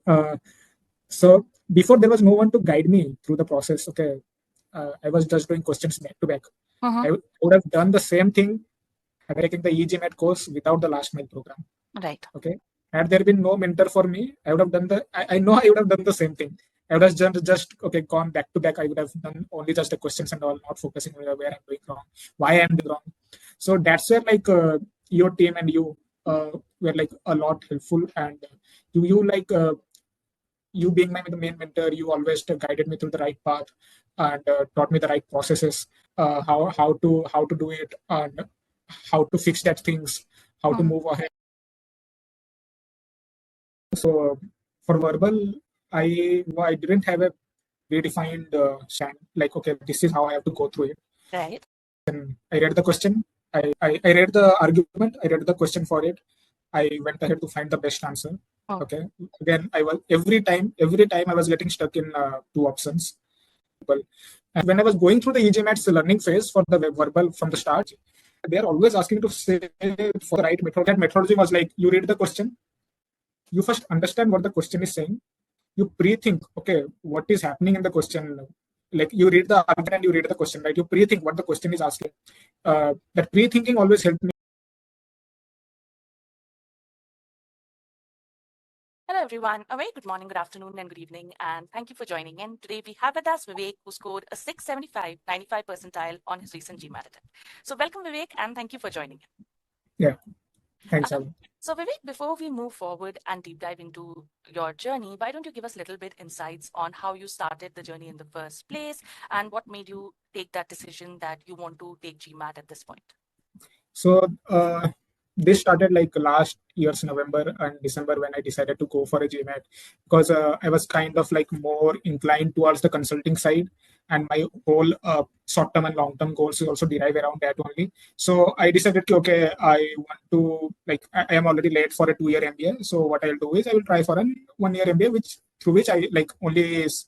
Uh, so before there was no one to guide me through the process. Okay, I was just doing questions back to back. I would have done the same thing had I taken the eGMAT course without the last mile program. Right. Okay, had there been no mentor for me, I would have done the. I know I would have done the same thing. I would have just okay gone back to back. I would have done only just the questions and all, not focusing on where I'm doing wrong, why I'm doing wrong. So that's where your team and you were like a lot helpful, and you being the main mentor, you always guided me through the right path and taught me the right processes, how to do it, and how to fix that things, how to move ahead. So for verbal, I didn't have a predefined stand, like okay, this is how I have to go through it. Right. And I read the question, I read the argument, I read the question for it. I went ahead to find the best answer. Okay. Again, I was every time I was getting stuck in two options. And when I was going through the eGMAT's learning phase for the verbal from the start, they are always asking to say for the right method. That methodology was like you read the question, you first understand what the question is saying, you pre-think, okay, what is happening in the question. Like you read the argument and you read the question, right? You pre-think what the question is asking. That pre-thinking always helped me. Hello, everyone. A very good morning, good afternoon, and good evening, and thank you for joining in. Today, we have with us Vivek, who scored a 675 95 percentile on his recent GMAT attempt. So welcome, Vivek, and thank you for joining in. Yeah, thanks, Alan. So Vivek, before we move forward and deep dive into your journey, why don't you give us a little bit insights on how you started the journey in the first place and what made you take that decision that you want to take GMAT at this point? So this started like last year's November and December when I decided to go for a GMAT, because I was kind of like more inclined towards the consulting side, and my whole short-term and long-term goals is also derive around that only. So I decided, okay, I want to I am already late for a 2-year MBA. So what I'll do is I will try for a 1-year MBA, through which I only is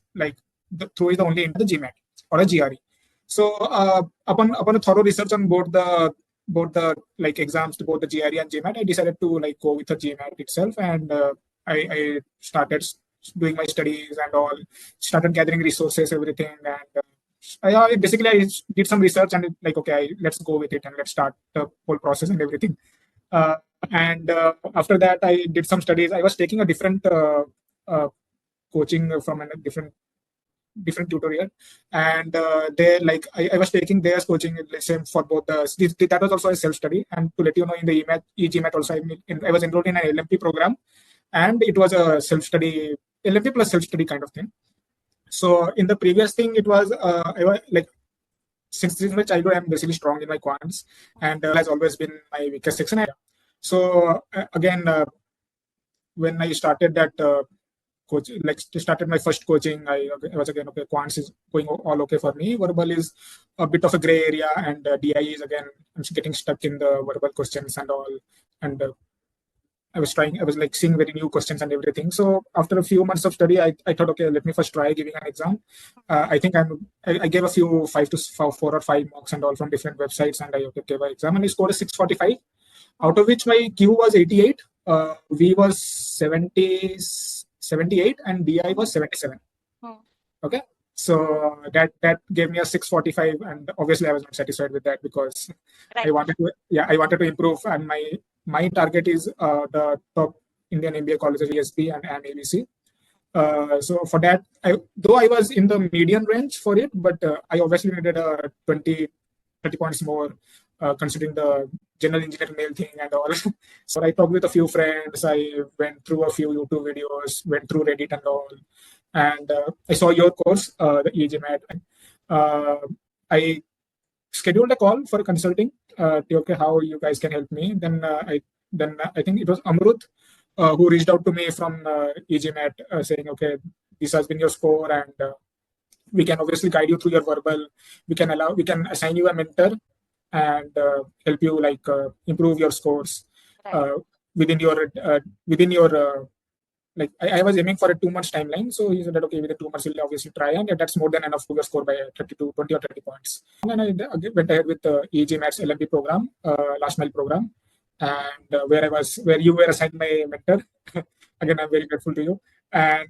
through is the only into the GMAT or a GRE. So upon a thorough research on both the exams to both the GRE and GMAT, I decided to go with the GMAT itself, and I started doing my studies and all, started gathering resources, everything, and I did some research and let's go with it and let's start the whole process and everything. And after that, I did some studies. I was taking a different coaching from a different tutorial, and I was taking their coaching same for both that was also a self-study. And to let you know, in the eGMAT also I was enrolled in an LMP program, and it was a self-study, LMP plus self-study kind of thing. So in the previous thing, it was I was since my childhood, I'm basically strong in my quants, and has always been my weakest section. So again, when I started that coach, started my first coaching, I was again, okay, quants is going all okay for me. Verbal is a bit of a gray area, and DI is again, I'm getting stuck in the verbal questions and all. And I was seeing very new questions and everything. So after a few months of study, I thought, okay, let me first try giving an exam. I think I gave a few 4 or 5 mocks and all from different websites, and I gave an exam, and I scored a 645, out of which my Q was 88, V was 78, and DI was 77. Okay, so that gave me a 645, and obviously I was not satisfied with that, because I wanted to improve, and my target is the top Indian MBA colleges, ESP and ABC. So for that, though I was in the median range for it, but I obviously needed 30 points more, considering the general engineering mail thing and all. So I talked with a few friends, I went through a few YouTube videos, went through Reddit and all, and I saw your course, the eGMAT. I scheduled a call for consulting, okay, how you guys can help me. Then I think it was Amrut who reached out to me from eGMAT, saying, okay, this has been your score, and we can obviously guide you through your verbal. We can assign you a mentor and help you improve your scores within your I was aiming for a 2 months timeline. So he said that, okay, within 2 months we'll obviously try, and that's more than enough to your score by 20 or 30 points. And then I went ahead with the eGMAT's LMP program, last mile program, and where you were assigned my mentor. Again, I'm very grateful to you. And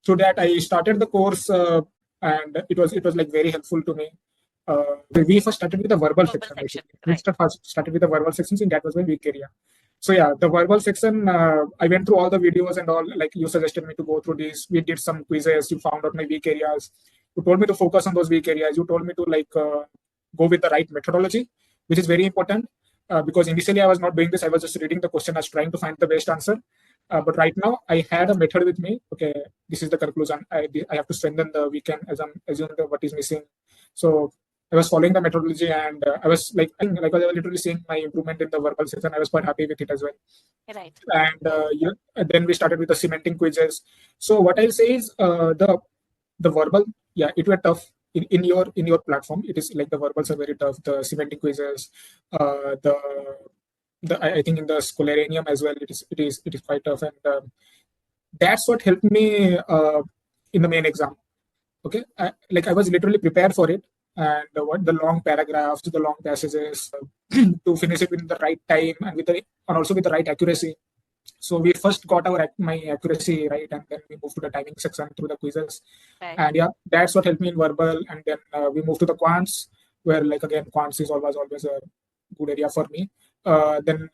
so that I started the course, and it was like very helpful to me. We first started with the verbal section. We first started with the verbal sections, and that was my weak area. So yeah, the verbal section, I went through all the videos and all. Like you suggested me to go through these. We did some quizzes. You found out my weak areas. You told me to focus on those weak areas. You told me to go with the right methodology, which is very important. Because initially I was not doing this. I was just reading the question. I was trying to find the best answer. But right now I had a method with me. Okay, this is the conclusion. I have to strengthen the weekend as I'm assuming what is missing. So I was following the methodology, and I was I was literally seeing my improvement in the verbal section. I was quite happy with it as well. Right. And then we started with the cementing quizzes. So what I'll say is the verbal, yeah, it were tough in your platform. It is like the verbals are very tough. The cementing quizzes, I think in the Scholaranium as well, it is quite tough, and that's what helped me in the main exam. Okay, I was literally prepared for it, and what the long paragraphs, the long passages, to finish it in the right time and also with the right accuracy. So we first got my accuracy right, and then we moved to the timing section through the quizzes. Right. And yeah, that's what helped me in verbal. And then we moved to the quants, where again quants is always a good area for me. Then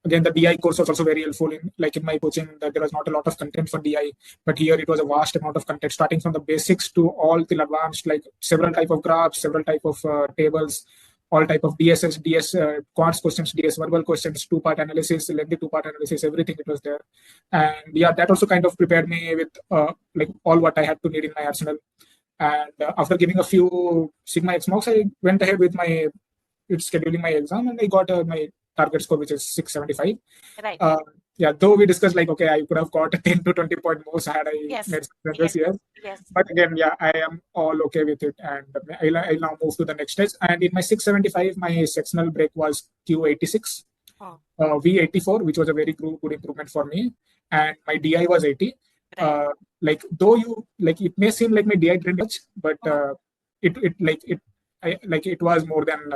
again, the DI course was also very helpful in my coaching. That there was not a lot of content for DI, but here it was a vast amount of content, starting from the basics to all till advanced, like several type of graphs, several type of tables, all type of DS, quants questions, DS verbal questions, two-part analysis, lengthy two-part analysis, everything it was there. And yeah, that also kind of prepared me with all what I had to need in my arsenal. And after giving a few Sigma X marks, I went ahead with scheduling my exam, and I got my target score, which is 675. Right. Yeah, though we discussed I could have got a 10 to 20 point more had I made some progress here. Yes. But again, yeah, I am all okay with it, and I'll now move to the next stage. And in my 675, my sectional break was Q86, V84, which was a very good improvement for me, and my DI was 80. Right. Though it may seem like my DI didn't much, but it was more than.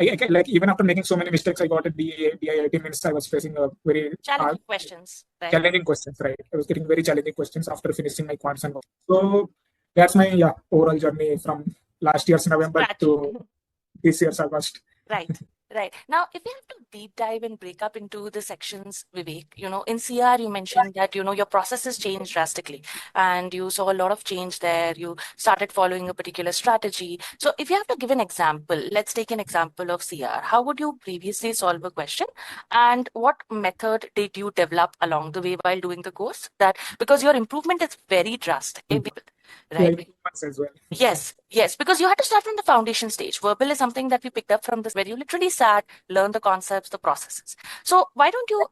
Even after making so many mistakes, I got a DI 80 minutes. I was facing a very challenging questions. Right? Challenging questions, right? I was getting very challenging questions after finishing my quants and all. So that's my overall journey from last year's November to this year's August. Right. Right. Now, if we have to deep dive and break up into the sections, Vivek, in CR, you mentioned that, your processes changed drastically and you saw a lot of change there. You started following a particular strategy. So if you have to give an example, let's take an example of CR. How would you previously solve a question? And what method did you develop along the way while doing the course? Because your improvement is very drastic. Right. As well. Yes, because you had to start from the foundation stage. Verbal is something that we picked up from this, where you literally sat, learned the concepts, the processes. So why don't you,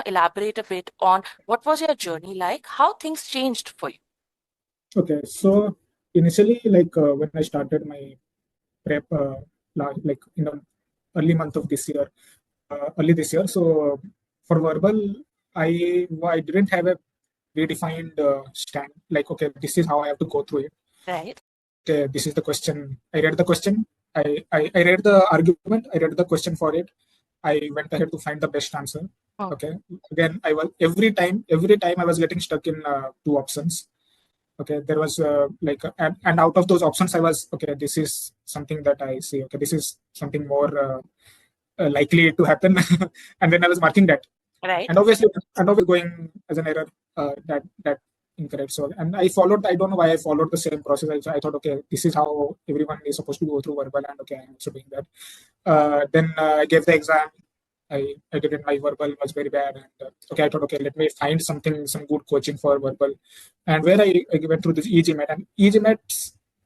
elaborate a bit on what was your journey like, how things changed for you? Okay, so initially, when I started my prep, in the early month of this year, So for verbal, I didn't have a redefined stand. Okay, this is how I have to go through it. Right. Okay, this is the question. I read the question. I read the argument. I read the question for it. I went ahead to find the best answer. Okay. Again, I was every time I was getting stuck in two options. Okay, there was and out of those options, I was this is something that I see. Okay, this is something more likely to happen, and then I was marking that. Right. And obviously going as an error that incorrect. So, and I don't know why I followed the same process. I thought, okay, this is how everyone is supposed to go through verbal, and okay, I'm also doing that. Then I gave the exam. I did it. My verbal was very bad, and I thought, okay, let me find some good coaching for verbal. And where I went through this eGMAT, and eGMAT,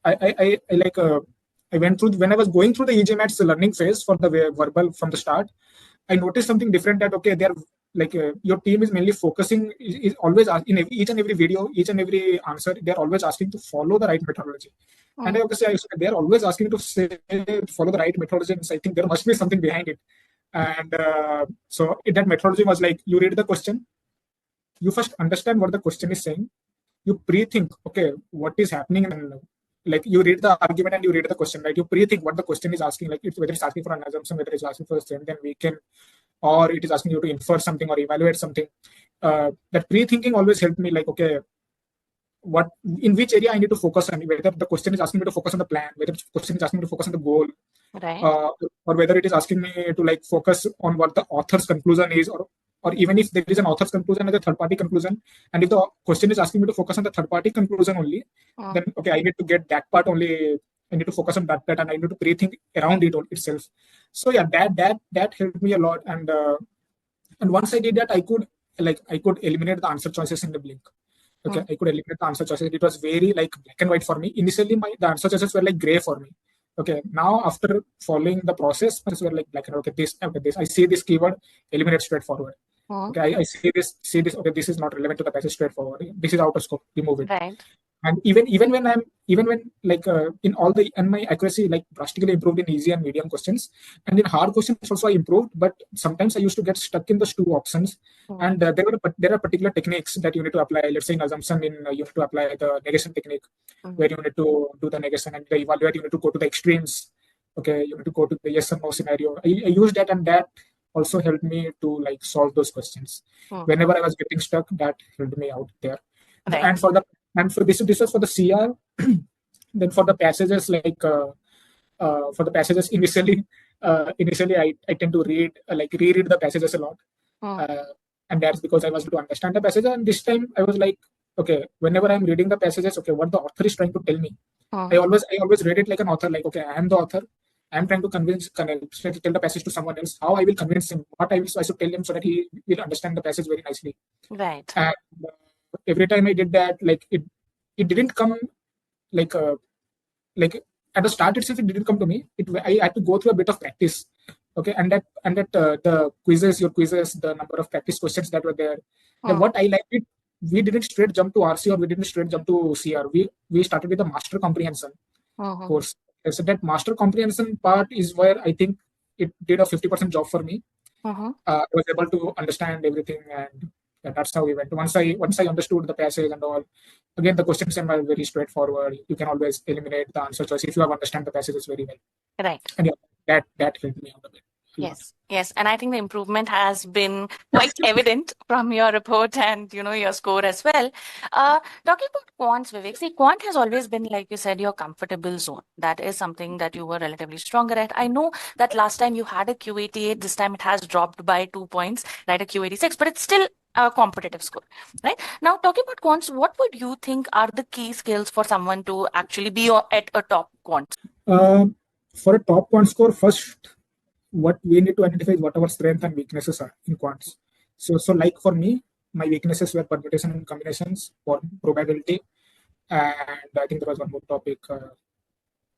I went through when I was going through the eGMAT's learning phase for the verbal from the start. I noticed something different, that they're your team is mainly focusing, is always in each and every video, each and every answer, they're always asking to follow the right methodology. And they're always asking to follow the right methodology, and I think there must be something behind it. And so that methodology was you read the question, you first understand what the question is saying, you pre-think, okay, what is happening, and you read the argument and you read the question, right? You pre-think what the question is asking, whether it's asking for an assumption, whether it's asking for a strength and weaken, or it is asking you to infer something or evaluate something. that pre-thinking always helped me, like, okay, what, in which area I need to focus on, whether the question is asking me to focus on the plan, whether the question is asking me to focus on the goal, Right. or whether it is asking me to like focus on what the author's conclusion is, or even if there is an author's conclusion and a third party conclusion, and if the question is asking me to focus on the third party conclusion only, then okay, I need to get that part only. I need to focus on that, and I need to pre-think around it itself. So yeah, that helped me a lot, and once I did that, I could eliminate the answer choices in the blink. Okay, I could eliminate the answer choices. It was very like black and white for me. Initially, the answer choices were like gray for me. Okay, now after following the process, were like black and white. Okay, this. I see this keyword, eliminate straightforward. Okay, I see this. Okay, this is not relevant to the passage, straightforward. This is out of scope. Remove it. Right. And even when like in all the, and my accuracy like drastically improved in easy and medium questions, and in hard questions also I improved. But sometimes I used to get stuck in those two options, and there are particular techniques that you need to apply. Let's say in assumption, you need to apply the negation technique, where you need to do the negation, and the evaluate, you need to go to the extremes. Okay, you need to go to the yes or no scenario. I used that, and that also helped me to like solve those questions. Whenever I was getting stuck, that helped me out there. Right. And for this was for the CR. Then for the passages, like for the passages, initially I tend to reread the passages a lot, and that's because I was to understand the passages. And this time I was like, okay, whenever I'm reading the passages, okay, what the author is trying to tell me, I always read it like an author, like, okay, I am the author. I'm trying to tell the passage to someone else. How I will convince him, what I should tell him, so that he will understand the passage very nicely. Right. And every time I did that, like it didn't come like at the start itself, it didn't come to me. I had to go through a bit of practice. Okay, and that the your quizzes, the number of practice questions that were there. What I liked it, we didn't straight jump to RC, or we didn't straight jump to CR. We started with the master comprehension course. So that master comprehension part is where I think it did a 50% job for me. I was able to understand everything, and that's how we went. Once I understood the passage and all, again the questions are very straightforward. You can always eliminate the answer choice if you have understand the passages very well. Right. And yeah, that helped me out a bit. Yes. And I think the improvement has been quite evident from your report and, your score as well. Talking about quants, Vivek, see, quant has always been, like you said, your comfortable zone. That is something that you were relatively stronger at. I know that last time you had a Q88, this time it has dropped by 2 points, right? A Q86, but it's still a competitive score, right? Now, talking about quants, what would you think are the key skills for someone to actually be at a top quant? For a top quant score, first, what we need to identify is what our strengths and weaknesses are in quants. So like for me, my weaknesses were permutation and combinations, or probability, and I think there was one more topic.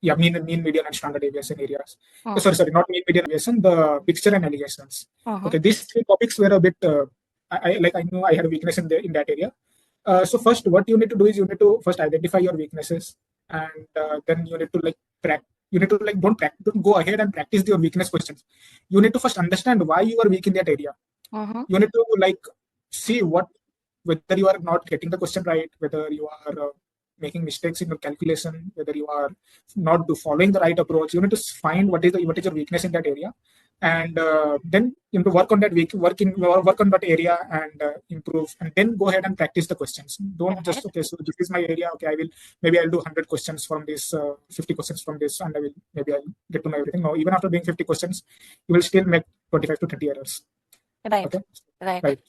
Mean, median, and standard deviation areas. Sorry, not mean, median, deviation. The picture and allegations. Okay, these three topics were a bit. I know I had a weakness in that area. So first, what you need to do is you need to first identify your weaknesses, and then you need to don't go ahead and practice your weakness questions. You need to first understand why you are weak in that area. You need to see whether you are not getting the question right, whether you are making mistakes in your calculation, whether you are not following the right approach. You need to find what is your weakness in that area, and then you need to work on that work on that area and improve, and then go ahead and practice the questions. Don't just, okay, so this is my area, okay, I'll do 100 questions from this, 50 questions from this, and I'll get to know everything. No, even after doing 50 questions, you will still make 25 to 30 errors. Right. Okay? Right.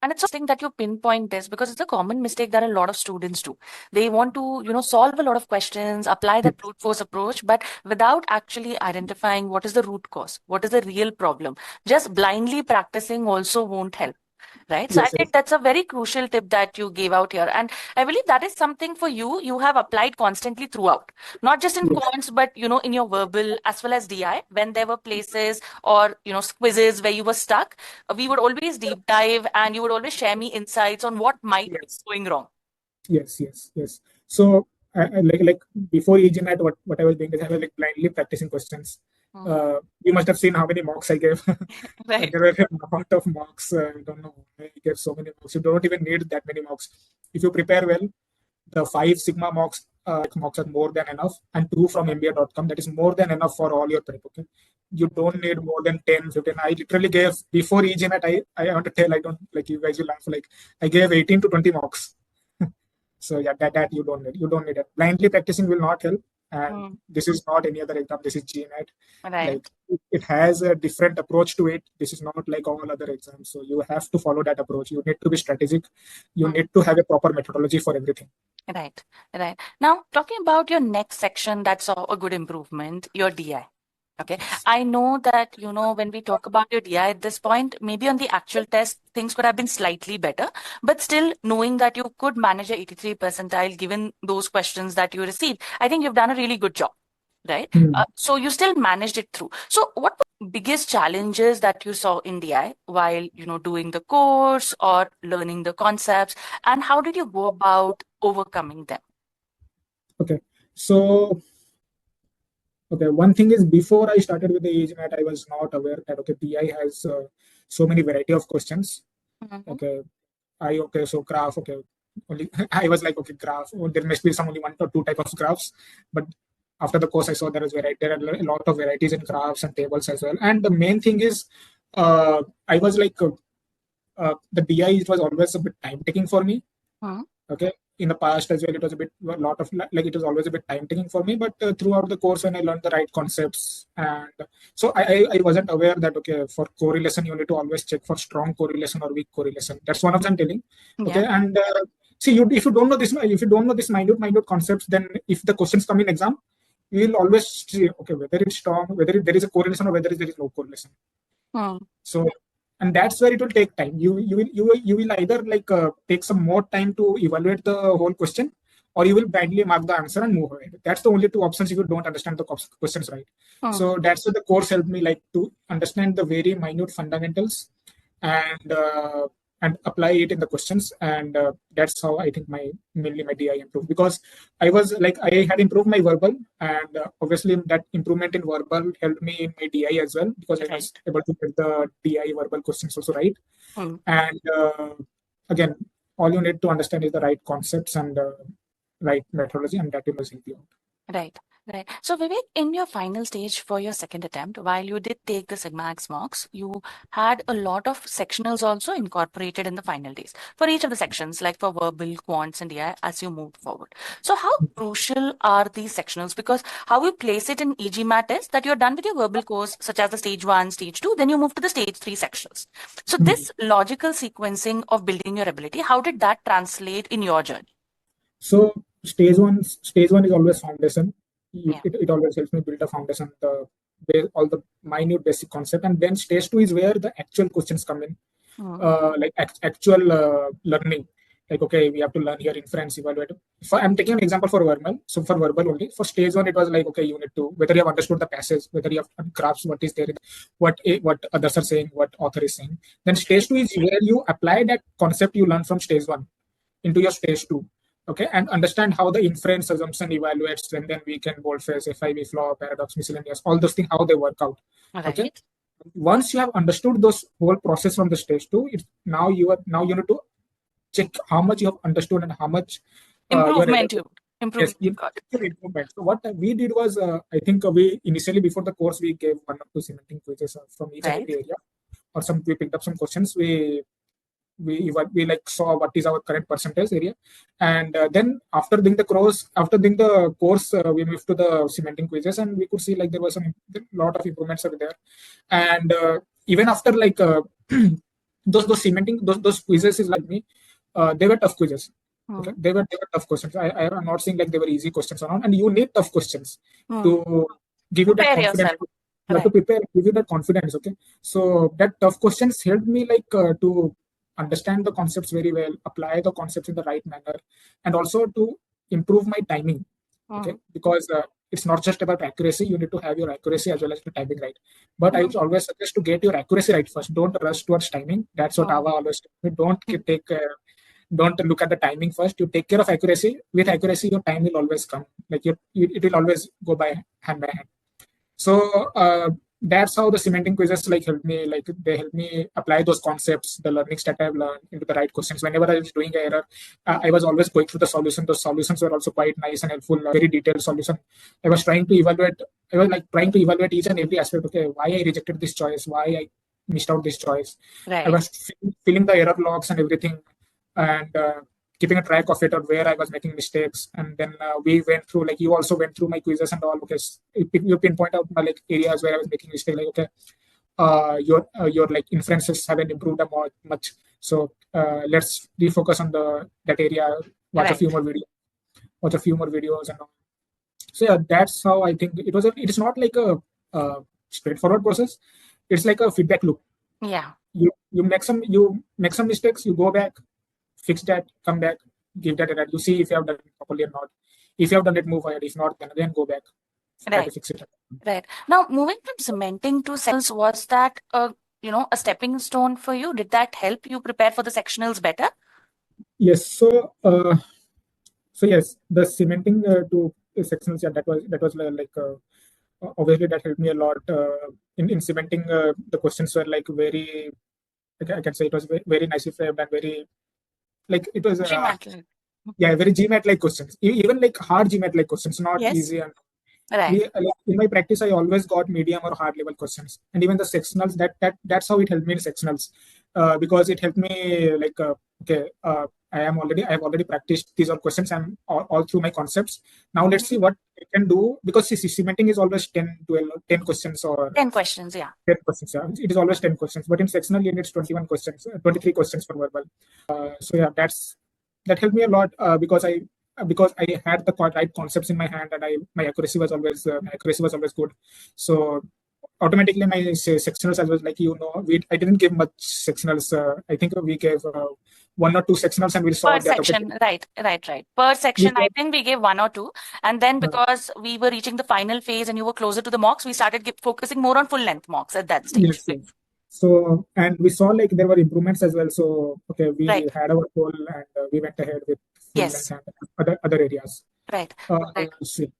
And it's interesting that you pinpoint this, because it's a common mistake that a lot of students do. They want to, solve a lot of questions, apply that brute force approach, but without actually identifying what is the root cause, what is the real problem. Just blindly practicing also won't help. Right. So I think that's a very crucial tip that you gave out here. And I believe that is something for you have applied constantly throughout, not just in quants, but, in your verbal as well as DI, when there were places or, quizzes where you were stuck, we would always deep dive and you would always share me insights on what might be going wrong. Yes. So like before eGMAT, what I was doing is I was blindly practicing questions. You must have seen how many mocks I gave. Right. There were a lot of mocks. I don't know why I gave so many mocks. You don't even need that many mocks. If you prepare well, the 5 sigma mocks are more than enough, and 2 from MBA.com, that is more than enough for all your prep. Okay, You don't need more than 10, 15. I literally gave, before eGMAT, I want to tell, I don't, like, you guys will laugh, like, I gave 18 to 20 mocks. So yeah, that you don't need. You don't need it. Blindly practicing will not help. And this is not any other exam. This is GMAT. Right. Like, it has a different approach to it. This is not like all other exams. So you have to follow that approach. You need to be strategic. You need to have a proper methodology for everything. Right. Right. Now, talking about your next section that saw a good improvement, your DI. Okay. I know that, when we talk about your DI at this point, maybe on the actual test, things could have been slightly better, but still knowing that you could manage a 83 percentile given those questions that you received, I think you've done a really good job, right? So you still managed it through. So what were the biggest challenges that you saw in DI while, doing the course or learning the concepts, and how did you go about overcoming them? Okay. So, one thing is, before I started with the eGMAT, I was not aware that, PI has so many variety of questions. Okay. So graph, only I was like, graph, there must be some only one or two type of graphs. But after the course, I saw there are a lot of varieties in graphs and tables as well. And the main thing is, I was like, the DI, it was always a bit time taking for me. Okay. In the past as well, it was it was always a bit time taking for me. But throughout the course, when I learned the right concepts, and so I wasn't aware that, for correlation, you need to always check for strong correlation or weak correlation. That's one of them telling. Okay. Yeah. And see, if you don't know this minute concepts, then if the questions come in exam, you will always see, whether it's strong, whether there is a correlation, or whether there is no correlation. So, and that's where it will take time. You will either take some more time to evaluate the whole question, or you will blindly mark the answer and move ahead. That's the only two options if you don't understand the questions right. So that's what the course helped me, to understand the very minute fundamentals and apply it in the questions. And that's how I think mainly my DI improved, because I had improved my verbal, and obviously that improvement in verbal helped me in my DI as well, because I was able to get the DI verbal questions also right. And again, all you need to understand is the right concepts and right methodology, and that will help you out. Right. Right. So Vivek, in your final stage for your second attempt, while you did take the SigmaX mocks, you had a lot of sectionals also incorporated in the final days for each of the sections, like for verbal, quants, and DI as you moved forward. So how crucial are these sectionals? Because how you place it in eGMAT is that you're done with your verbal course, such as the stage 1, stage 2, then you move to the stage 3 sectionals. So this logical sequencing of building your ability, how did that translate in your journey? So stage one is always foundation. It always helps me build a foundation, all the minute basic concept, and then stage 2 is where the actual questions come in, actual learning. We have to learn here, inference, evaluate. I'm taking an example for verbal. So for verbal only, for stage 1, it was you need to, whether you have understood the passage, whether you have graphs, what is there, what others are saying, what author is saying. Then stage 2 is where you apply that concept you learned from stage 1 into your stage 2. Okay, and understand how the inference assumption evaluates, and then we can boldface, FIV, flaw, paradox, miscellaneous, all those things, how they work out. Okay. Once you have understood those whole process from the stage 2, now you need to check how much you have understood and how much improvement. Improvement. So what we did was, I think we initially, before the course, we gave 1 or 2 cementing quizzes from each and every area, or we picked up some questions. We saw what is our current percentage area, and then after doing the course, we moved to the cementing quizzes, and we could see there was a lot of improvements over there. And even after those cementing those quizzes is they were tough quizzes. Okay, they were tough questions. I am not saying they were easy questions or not, and you need tough questions to give you that confidence. You have to prepare, give you that confidence. Okay, so that tough questions helped me to understand the concepts very well, apply the concepts in the right manner, and also to improve my timing. Okay, because it's not just about accuracy. You need to have your accuracy as well as the timing right. But I would always suggest to get your accuracy right first. Don't rush towards timing. That's what Ava always tells me. Don't look at the timing first. You take care of accuracy. With accuracy, your time will always come. It will always go by hand. So that's how the cementing quizzes like help me, like they help me apply those concepts, the learnings that I've learned into the right questions. Whenever I was doing an error, I was always going through the solution. Those solutions were also quite nice and helpful, very detailed solution. I was trying to evaluate, I was like trying to evaluate each and every aspect. Okay, why I rejected this choice, why I missed out this choice. I Right. was filling the error logs and everything, and keeping a track of it or where I was making mistakes. And then we went through, like you also went through my quizzes and all, because you pinpoint out my like areas where I was making mistake. Like, okay, your like inferences haven't improved much, so let's refocus on that area. Watch a Right. few more videos. Watch a few more videos and all. So yeah, that's how I think it was. It is not like a straightforward process. It's like a feedback loop. Yeah. You make some mistakes. You go back, fix that, come back, give that error. You see if you have done it properly or not. If you have done it, move ahead. If not, then again go back, try to Right. fix it. Right. Now, moving from cementing to sectionals, was that a stepping stone for you? Did that help you prepare for the sectionals better? Yes. So yes, the cementing to sections. Yeah, that was like obviously that helped me a lot. In cementing, the questions were like very. I can say it was very nicely framed and very like it was. GMAT. Yeah, very GMAT like questions. Even like hard GMAT like questions, not Yes. easy. And Right. like, in my practice, I always got medium or hard level questions, and even the sectionals. That's how it helped me in sectionals, because it helped me like okay, I've already practiced these all questions and all through my concepts. Now let's see what I can do, because cementing is always 10, 12, 10 questions or 10 questions. Yeah. 10 questions. Yeah, it is always 10 questions, but in sectional unit it's 21 questions, 23 questions for verbal. So yeah, that helped me a lot, because I had the right concepts in my hand, and my accuracy was always good. So automatically my sectionals, I was like, I didn't give much sectionals. I think we gave one or two sectionals, and we saw Per that okay, section. Right. Per we section, I saw, think we gave one or two. And then because we were reaching the final phase and you were closer to the mocks, we started focusing more on full length mocks at that stage. yes, yes. So, and we saw like there were improvements as well. So okay, we Right. had our goal, and we went ahead with full length Yes. and other areas. Right. Right. See.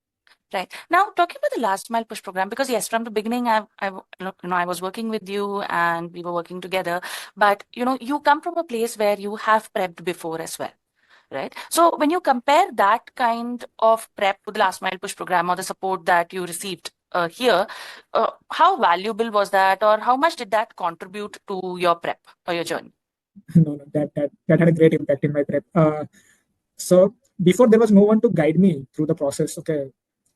Right. Now, talking about the last mile push program, because yes, from the beginning, I was working with you and we were working together, but you come from a place where you have prepped before as well, right? So when you compare that kind of prep to the last mile push program or the support that you received here, how valuable was that, or how much did that contribute to your prep or your journey? No, that had a great impact in my prep. So before, there was no one to guide me through the process. Okay,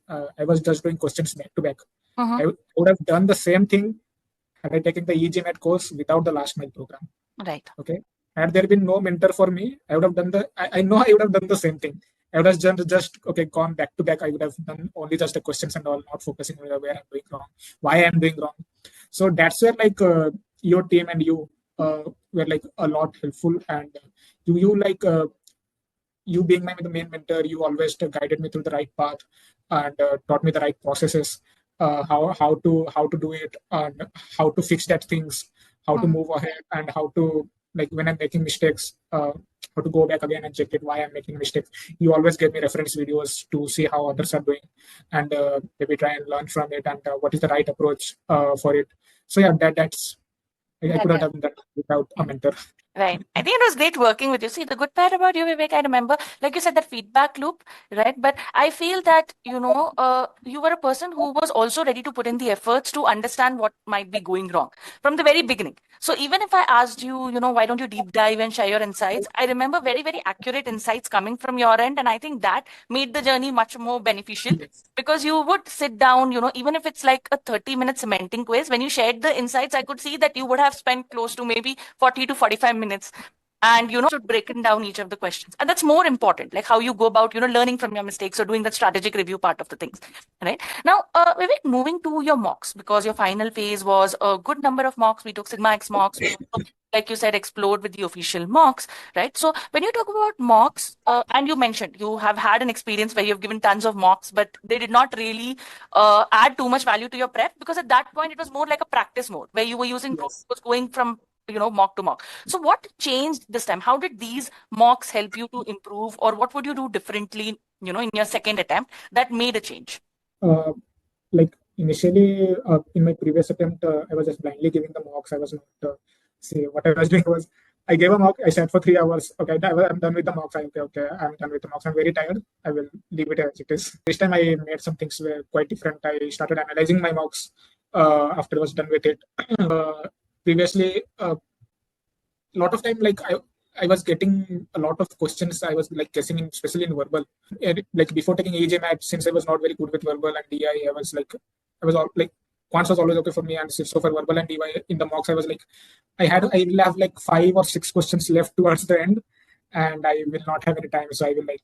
I was just doing questions back to back. Mm-hmm. I would have done the same thing had I taken the eGMAT course without the last mile program. Right. Okay, had there been no mentor for me, I would have done I know I would have done the same thing. I would have just okay, gone back to back. I would have done only just the questions and all, not focusing on where I'm doing wrong, why I'm doing wrong. So that's where like your team and you were like a lot helpful, and you like you being the main mentor, you always guided me through the right path, and taught me the right processes, how to do it, and how to fix that things, how to move ahead, and how to, like when I'm making mistakes, how to go back again and check it why I'm making mistakes. You always give me reference videos to see how others are doing, and maybe try and learn from it, and what is the right approach for it. So yeah, that's I couldn't have done that without a mentor. Right. I think it was great working with you. See, the good part about you, Vivek, I remember, like you said, that feedback loop, right? But I feel that, you were a person who was also ready to put in the efforts to understand what might be going wrong from the very beginning. So even if I asked you, why don't you deep dive and share your insights? I remember very, very accurate insights coming from your end. And I think that made the journey much more beneficial Yes. because you would sit down, even if it's like a 30-minute cementing quiz, when you shared the insights, I could see that you would have spent close to maybe 40 to 45 minutes and should break down each of the questions, and that's more important, like how you go about learning from your mistakes or doing that strategic review part of the things. Right now, Vivek, moving to your mocks, because your final phase was a good number of mocks. We took sigma x mocks, we also, like you said, explored with the official mocks, right? So when you talk about mocks, and you mentioned you have had an experience where you've given tons of mocks, but they did not really add too much value to your prep, because at that point it was more like a practice mode where you were using Yes. was going from mock to mock. So what changed this time? How did these mocks help you to improve, or what would you do differently, in your second attempt that made a change? Uh, like Initially, in my previous attempt, I was just blindly giving the mocks. I was not see what I was doing was I gave a mock. I sat for 3 hours. Okay, I'm done with the mocks. Okay, I'm done with the mocks. I'm very tired. I will leave it as it is. This time I made some things were quite different. I started analyzing my mocks after I was done with it. Previously, a lot of time like I was getting a lot of questions. I was like guessing, especially in verbal. Like before taking eGMAT, since I was not very good with verbal and DI, I was all like quants was always okay for me, and so for verbal and DI in the mocks, I was like, I will have like 5 or 6 questions left towards the end, and I will not have any time, so I will like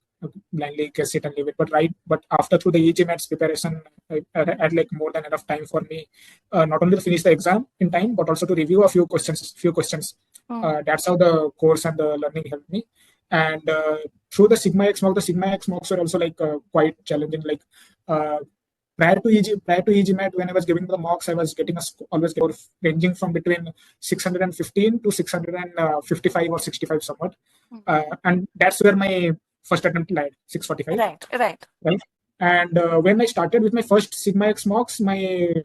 blindly guess it and leave it. But after through the eGMAT's preparation, I had like more than enough time for me, not only to finish the exam in time, but also to review a few questions. That's how the course and the learning helped me. And through the the Sigma X mocks were also like quite challenging. Like prior to eGMAT, when I was giving the mocks, I was getting always score ranging from between 615 to 655 or 65 somewhat. And that's where my first attempt lied, 645. Right. And when I started with my first Sigma X mocks, my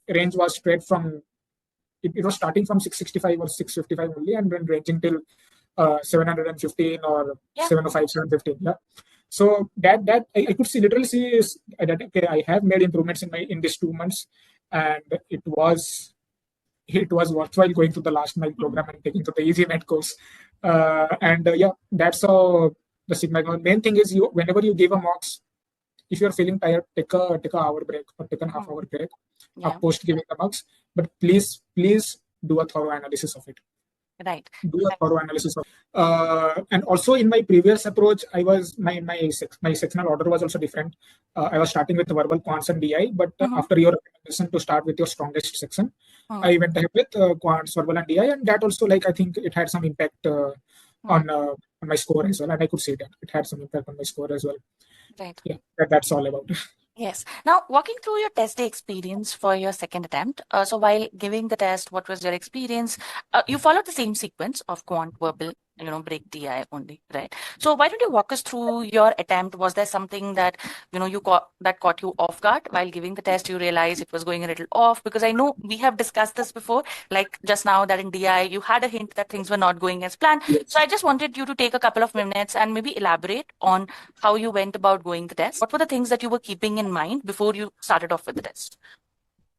range was straight from it was starting from 665 or 655 only, and then ranging till 715 or 705, 715. Yeah. So that I could literally see is that okay, I have made improvements in these 2 months, and it was worthwhile going through the last mile program and taking to the eGMAT course. Yeah, that's how the Sigma. Main thing is whenever you give a mocks, if you're feeling tired, take a hour break or take a half-hour break post giving the mocks. But please do a thorough analysis of it. Right. Do a thorough analysis of. And also in my previous approach, I was my sectional order was also different. I was starting with verbal, quants, and DI, but after your recommendation to start with your strongest section, I went ahead with quants, verbal, and DI, and that also like I think it had some impact on my score as well, and I could see that it had some impact on my score as well. Right. Yeah, that's all about it. Yes. Now, walking through your test day experience for your second attempt. So while giving the test, what was your experience? You followed the same sequence of quant, verbal, break DI only, right? So why don't you walk us through your attempt? Was there something that, you caught you off guard while giving the test? You realized it was going a little off? Because I know we have discussed this before, like just now that in DI, you had a hint that things were not going as planned. Yes. So I just wanted you to take a couple of minutes and maybe elaborate on how you went about going the test. What were the things that you were keeping in mind before you started off with the test?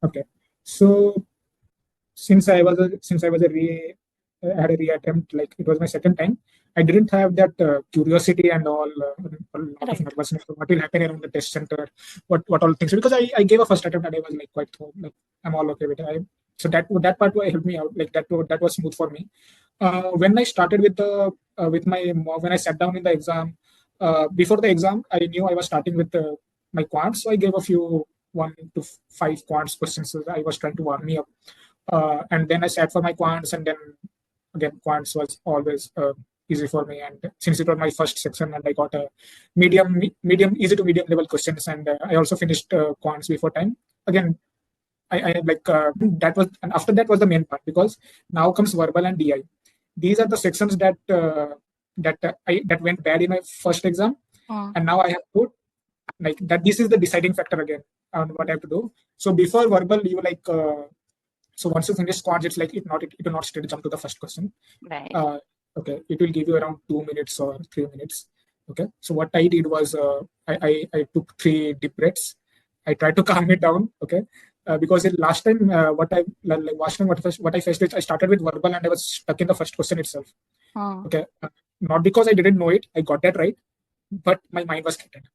Okay. So since I was I had a reattempt, like it was my second time. I didn't have that curiosity and all, a lot of nervousness. What will happen around the test center? What all things? Because I gave a first attempt and I was like quite like I'm all okay with it. So that part helped me out. Like that was smooth for me. When I started with when I sat down in the exam, before the exam, I knew I was starting with my quants. So I gave a few 1 to 5 quants questions. So I was trying to warm me up. And then I sat for my quants, and then again quants was always easy for me. And since it was my first section, and I got a medium, easy to medium level questions, and I also finished quants before time. Again, I like that was, and after that was the main part, because now comes verbal and DI. These are the sections that went bad in my first exam, and now I have put like that. This is the deciding factor again on what I have to do. So before verbal, you like. So once you finish quants, it's like it will not straight jump to the first question. Right. Okay, it will give you around 2 minutes or 3 minutes. Okay, so what I did was I took 3 deep breaths. I tried to calm it down. Okay, because last time what I faced is I started with verbal and I was stuck in the first question itself. Okay, not because I didn't know it, I got that right, but my mind was scattered.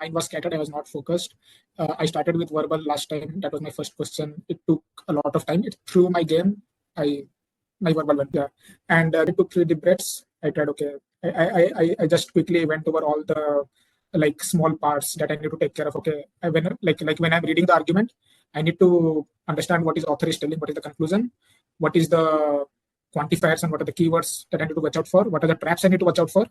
I was not focused. I started with verbal last time. That was my first question. It took a lot of time. It threw my game. My verbal went there, and I took 3 deep breaths. I tried. Okay, I just quickly went over all the like small parts that I need to take care of. Okay, when I'm reading the argument, I need to understand what is author is telling, what is the conclusion, what is the quantifiers, and what are the keywords that I need to watch out for, what are the traps I need to watch out for.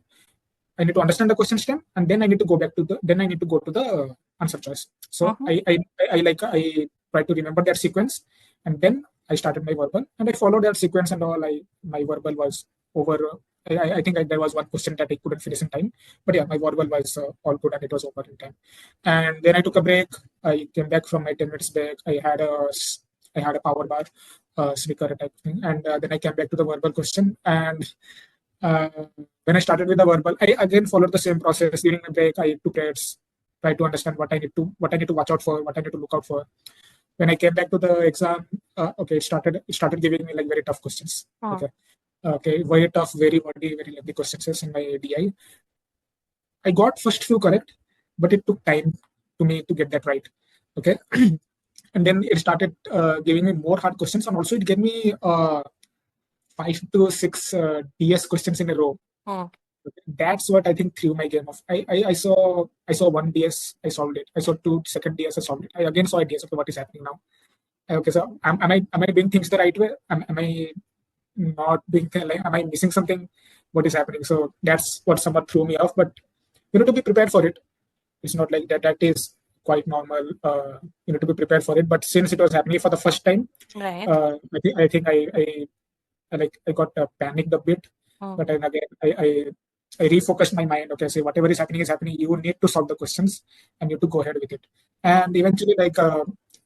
I need to understand the question stem, and then I need to go to the answer choice. So I try to remember that sequence, and then I started my verbal, and I followed that sequence and all. My verbal was over I think there was one question that I couldn't finish in time, but yeah, my verbal was all good and it was over in time. And then I took a break. I came back from my 10 minutes break. I had a power bar, speaker type thing, and then I came back to the verbal question. And uh, when I started with the verbal, I again followed the same process. During my break, I took breaks, try to understand what I need to watch out for, what I need to look out for. When I came back to the exam, okay, it started giving me like very tough questions. Okay, very tough, very wordy, very lengthy questions in my DI. I got first few correct, but it took time to me to get that right. Okay, and then it started giving me more hard questions, and also it gave me 5 to 6 DS questions in a row. That's what I think threw my game off. I saw one DS, I solved it. I saw two second DS, I solved it. I again saw a DS. Okay, what is happening now? Okay, so am I doing things the right way? Am I not doing like, am I missing something? What is happening? So that's what somewhat threw me off. But you know, to be prepared for it, it's not like that. That is quite normal. You know, to be prepared for it. But since it was happening for the first time, Right. I got panicked a bit. But then again, I refocused my mind. Okay, so whatever is happening is happening. You need to solve the questions and you have to go ahead with it. And eventually,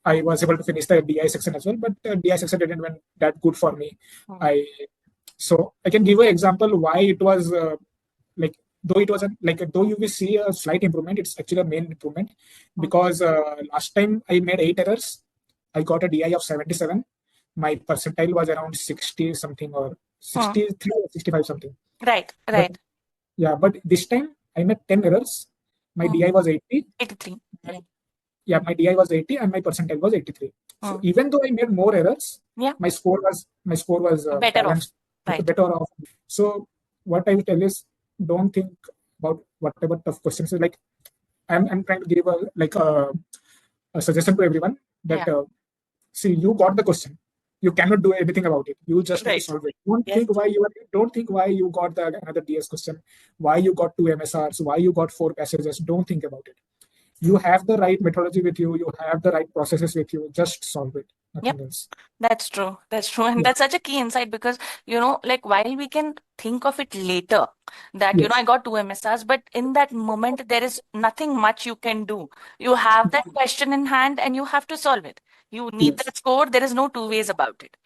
I was able to finish the DI section as well, but the DI section didn't went that good for me. So I can give an example why it was like though it wasn't like though you will see a slight improvement, it's actually a main improvement because last time I made 8 errors, I got a DI of 77. My percentile was around 60 something or 63 or 65 something. Right. But this time I made 10 errors. My DI was 80. 83. Yeah, my DI was 80 and my percentile was 83. So even though I made more errors, my score was better balanced, better off. So what I will tell is, don't think about whatever tough questions. Like I'm trying to give a suggestion to everyone that see, you got the question. You cannot do anything about it. You just need to solve it. Don't think why you got another DS question, why you got 2 MSRs, why you got 4 passages. Don't think about it. You have the right methodology with you. You have the right processes with you. Just solve it. Nothing else. That's true. And that's such a key insight because, like while we can think of it later that, I got 2 MSRs, but in that moment, there is nothing much you can do. You have that question in hand and you have to solve it. You need that score. There is no two ways about it.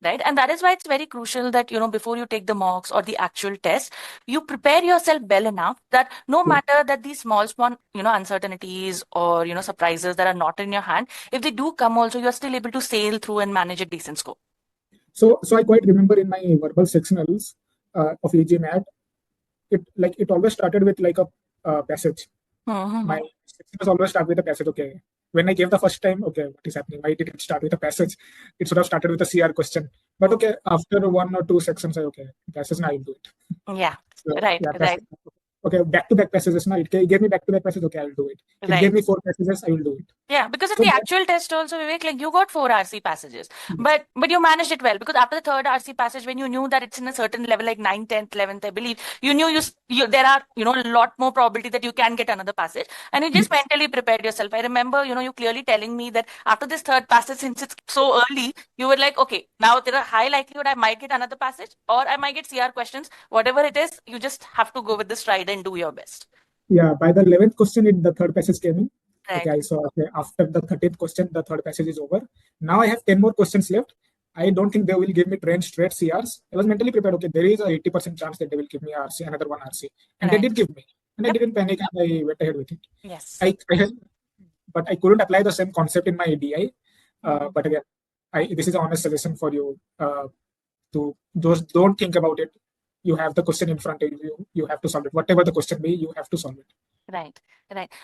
Right. And that is why it's very crucial that, before you take the mocks or the actual test, you prepare yourself well enough that no matter that these small, uncertainties or, surprises that are not in your hand, if they do come also, you're still able to sail through and manage a decent score. So I quite remember in my verbal sectionals of eGMAT, it always started with like a passage. My sectionals always start with a passage. Okay. When I gave the first time, okay, what is happening? Why did it start with a passage? It should have started with a CR question. But okay, after 1 or 2 sections, okay, passage now I'll do it. Yeah, so, right. Okay, back-to-back passages now. It gave me back-to-back passages. Okay, I'll do it. It gave me 4 passages. I will do it. Yeah, because in the actual test also, Vivek, like you got 4 RC passages, but you managed it well because after the third RC passage, when you knew that it's in a certain level, like 9th, 10th, 11th, I believe, you knew there are a lot more probability that you can get another passage, and you just mentally prepared yourself. I remember, you clearly telling me that after this third passage, since it's so early, you were like, okay, now there are high likelihood I might get another passage or I might get CR questions. Whatever it is, you just have to go with the stride and do your best. Yeah, by the 11th question, the third passage came in. Right. Okay, so after the 13th question, the third passage is over. Now I have 10 more questions left. I don't think they will give me straight CRs. I was mentally prepared. Okay, there is a 80% chance that they will give me RC, another one RC. And they did give me. And I didn't panic and I went ahead with it. Yes. But I couldn't apply the same concept in my DI. But again, this is an honest suggestion for you. Don't think about it. You have the question in front of you. You have to solve it. Whatever the question be, you have to solve it. Right.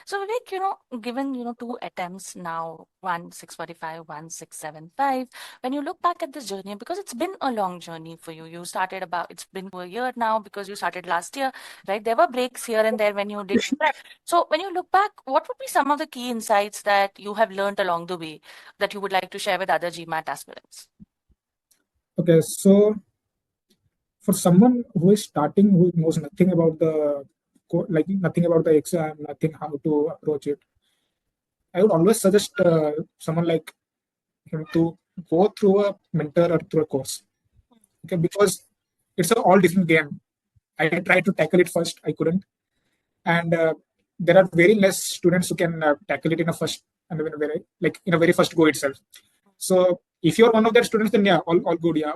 So Vivek, given 2 attempts now, 1,645, 1,675, when you look back at this journey, because it's been a long journey for you, it's been a year now because you started last year, right? There were breaks here and there when you did prep. So when you look back, what would be some of the key insights that you have learned along the way that you would like to share with other GMAT aspirants? Okay, so for someone who is starting, who knows nothing about nothing about the exam, nothing how to approach it, I would always suggest someone like him to go through a mentor or through a course. Okay, because it's an all different game. I tried to tackle it first. I couldn't. And there are very less students who can tackle it in a first and in a very first go itself. So if you're one of their students, then yeah, all good. Yeah,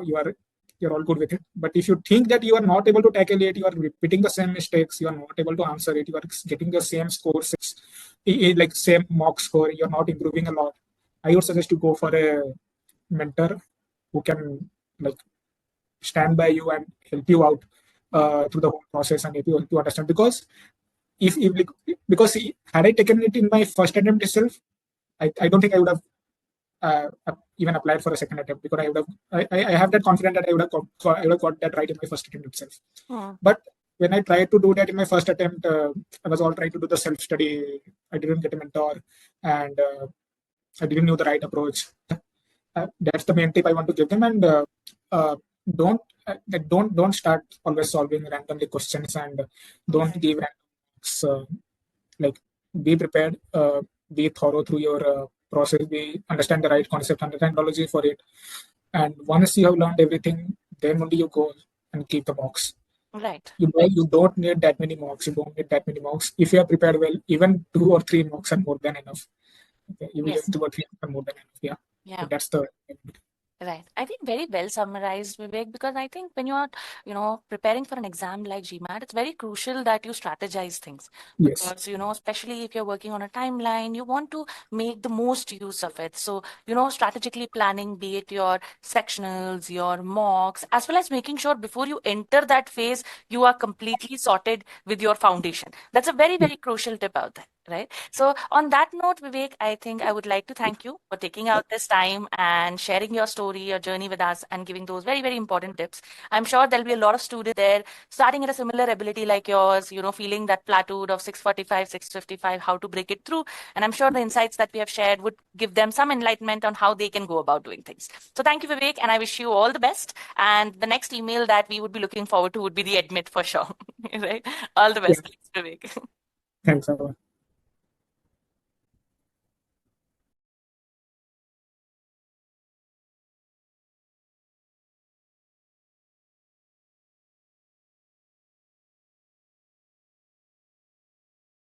you're all good with it. But if you think that you are not able to tackle it, you are repeating the same mistakes, you are not able to answer it, you are getting the same scores, like same mock score, you're not improving a lot, I would suggest you go for a mentor who can like stand by you and help you out through the whole process and help you to understand. Because because had I taken it in my first attempt itself, I don't think I would have even applied for a second attempt, because I would have I have that confidence that I would have got that right in my first attempt itself. But when I tried to do that in my first attempt, I was all trying to do the self study. I didn't get a mentor, and I didn't know the right approach. That's the main tip I want to give them. And don't don't start always solving randomly questions, and don't give random like be prepared, be thorough through your process, understand the right concept, understand technology for it, and once you have learned everything, then only you go and keep the mocks. Right. You don't need that many mocks. You don't need that many mocks. If you are prepared well, even 2 or 3 mocks are more than enough. Okay, you will Yes. get 2 or 3 are more than enough. Yeah. Yeah. So that's the. Right. I think very well summarized, Vivek, because I think when you're, preparing for an exam like GMAT, it's very crucial that you strategize things. Yes. Because, especially if you're working on a timeline, you want to make the most use of it. So, strategically planning, be it your sectionals, your mocks, as well as making sure before you enter that phase, you are completely sorted with your foundation. That's a very, very crucial tip out there. Right. So on that note, Vivek, I think I would like to thank you for taking out this time and sharing your story, your journey with us, and giving those very, very important tips. I'm sure there'll be a lot of students there starting at a similar ability like yours, feeling that plateaued of 645, 655, how to break it through. And I'm sure the insights that we have shared would give them some enlightenment on how they can go about doing things. So thank you, Vivek, and I wish you all the best. And the next email that we would be looking forward to would be the admit for sure. Right? All the best. Yeah. Thanks, Vivek. Thanks a lot.